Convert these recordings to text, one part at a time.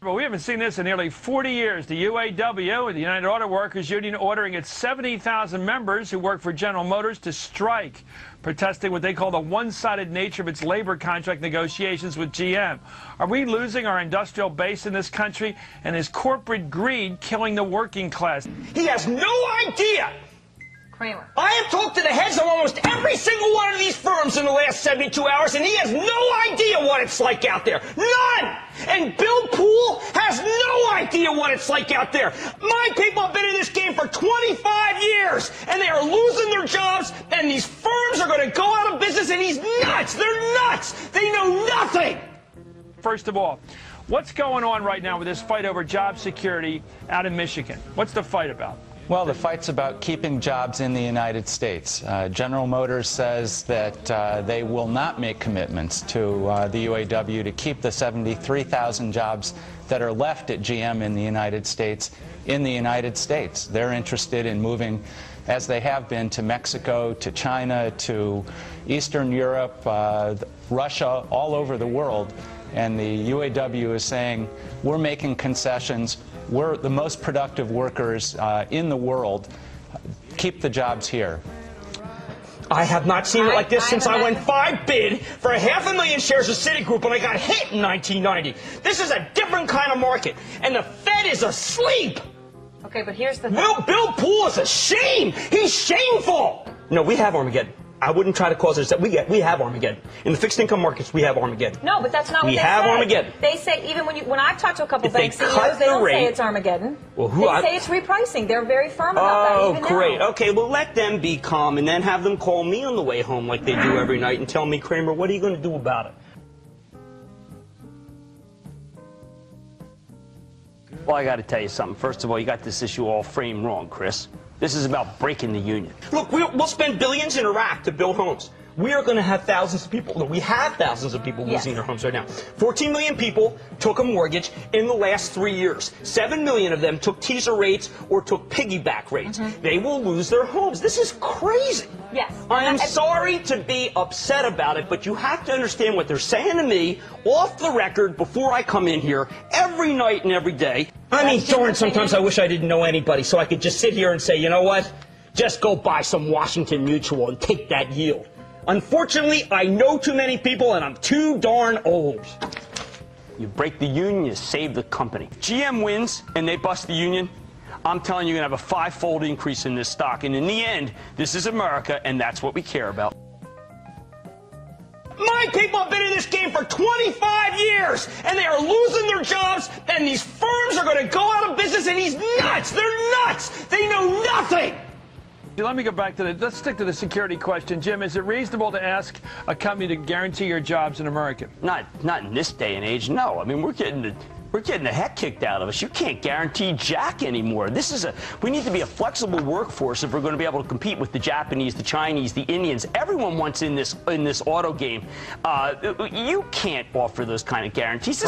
But we haven't seen this in nearly 40 years. The UAW, the United Auto Workers Union, ordering its 70,000 members who work for General Motors to strike, protesting what they call the one-sided nature of its labor contract negotiations with GM. Are we losing our industrial base in this country, and is corporate greed killing the working class? He has no idea. Cramer. I have talked to the heads of almost every single one of these firms in the last 72 hours, and he has no idea what it's like out there. None! And Bill Poole has no idea what it's like out there. My people have been in this game for 25 years, and they are losing their jobs, and these firms are going to go out of business, and he's nuts. They're nuts. They know nothing. First of all, what's going on right now with this fight over job security out in Michigan? What's the fight about? Well, the fight's about keeping jobs in the United States. General Motors says that they will not make commitments to the UAW to keep the 73,000 jobs that are left at GM in the United States in the United States. They're interested in moving, as they have been, to Mexico, to China, to Eastern Europe, Russia, all over the world. And the UAW is saying, we're making concessions. We're the most productive workers in the world. Keep the jobs here. I have not seen it like this since I went 5 bid for 500,000 shares of Citigroup when I got hit in 1990. This is a different kind of market, and the Fed is asleep. Okay, but here's the thing. Bill Poole is a shame. He's shameful. No, we have Armageddon. I wouldn't try to cause it. We have Armageddon. In the fixed income markets, we have Armageddon. No, but that's not what they say. We have Armageddon. They say, even when I've talked to a couple bank CEOs, they don't say it's Armageddon. Well, they say it's repricing. They're very firm about that even now. Oh, great. Okay, well, let them be calm and then have them call me on the way home like they do every night and tell me, Cramer, what are you going to do about it? Well, I got to tell you something. First of all, you got this issue all framed wrong, Chris. This is about breaking the union. Look, we'll spend billions in Iraq to build homes. We are going to have thousands of people. Look, we have thousands of people losing their homes right now. 14 million people took a mortgage in the last 3 years. 7 million of them took teaser rates or took piggyback rates. They will lose their homes. This is crazy. Yes. I am sorry to be upset about it, but you have to understand what they're saying to me off the record before I come in here every night and every day. I mean, darn, sometimes I wish I didn't know anybody so I could just sit here and say, you know what? Just go buy some Washington Mutual and take that yield. Unfortunately, I know too many people, and I'm too darn old. You break the union, you save the company. GM wins, and they bust the union. I'm telling you, you're going to have a 5-fold increase in this stock. And in the end, this is America, and that's what we care about. My people have been in this game for 25 years, and they are losing their jobs, and these firms are going to go out of business, and he's nuts. They're nuts. They know nothing. Let me go back to let's stick to the security question. Jim, is it reasonable to ask a company to guarantee your jobs in America? Not in this day and age, no. I mean, we're getting the heck kicked out of us. You can't guarantee jack anymore. We need to be a flexible workforce if we're going to be able to compete with the Japanese, the Chinese, the Indians. Everyone wants in this auto game. You can't offer those kind of guarantees.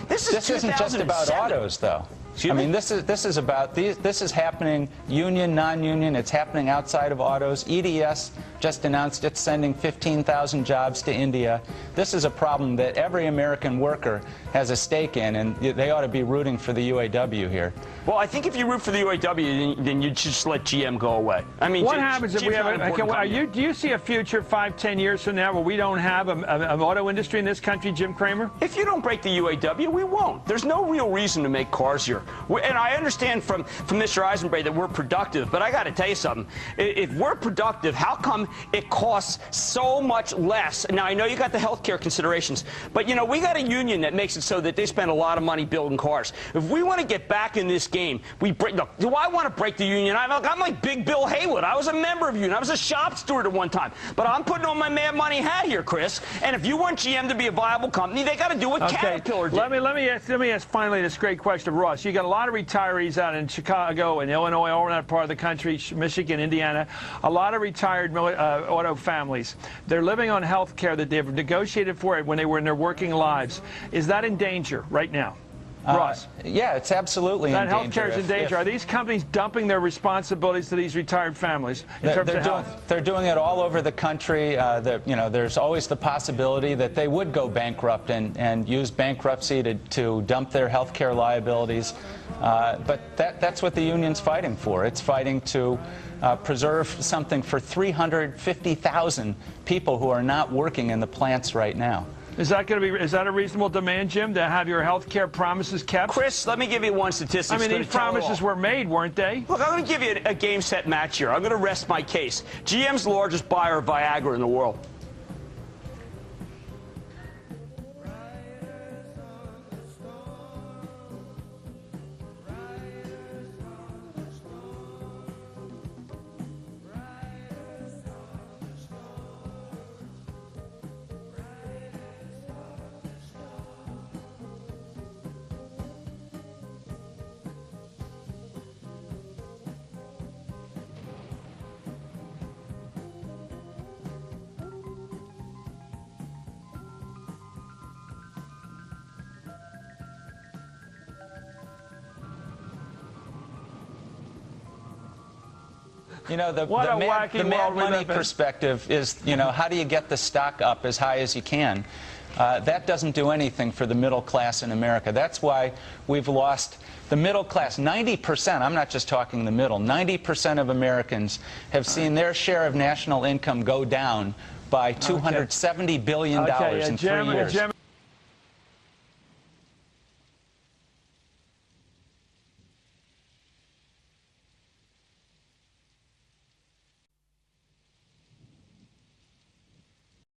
This isn't just about autos, though. I mean, this is happening union, non-union. It's happening outside of autos. EDS just announced it's sending 15,000 jobs to India. This is a problem that every American worker has a stake in, and they ought to be rooting for the UAW here. Well, I think if you root for the UAW, then you just let GM go away. I mean, what happens if we have do you see a future 5-10 years from now where we don't have an auto industry in this country, Jim Cramer? If you don't break the UAW, we won't. There's no real reason to make cars here. And I understand from Mr. Eisenberg that we're productive, but I got to tell you something. If we're productive, how come it costs so much less? Now, I know you got the health care considerations, but, you know, we got a union that makes it so that they spend a lot of money building cars. If we want to get back in this game, look, do I want to break the union? I'm like Big Bill Haywood. I was a member of union. I was a shop steward at one time. But I'm putting on my Mad Money hat here, Chris. And if you want GM to be a viable company, they got to do what Caterpillar did. Let me ask finally this great question of Ross. You got a lot of retirees out in Chicago and Illinois, all in that part of the country, Michigan, Indiana. A lot of retired auto families. They're living on health care that they've negotiated for it when they were in their working lives. Is that in danger right now? Ross. Yeah, it's absolutely in danger. That health care is in danger. Are these companies dumping their responsibilities to these retired families in terms of health? They're doing it all over the country. There's always the possibility that they would go bankrupt and use bankruptcy to dump their health care liabilities. But that's what the union's fighting for. It's fighting to preserve something for 350,000 people who are not working in the plants right now. Is that a reasonable demand, Jim, to have your health care promises kept? Chris, let me give you one statistic. I mean, these promises were made, weren't they? Look, I'm going to give you a game, set, match here. I'm going to rest my case. GM's the largest buyer of Viagra in the world. You know, the wacky mad world we money live in. perspective is, how do you get the stock up as high as you can? That doesn't do anything for the middle class in America. That's why we've lost the middle class. 90%, I'm not just talking the middle, 90% of Americans have seen their share of national income go down by $270 billion in 3 years. Jim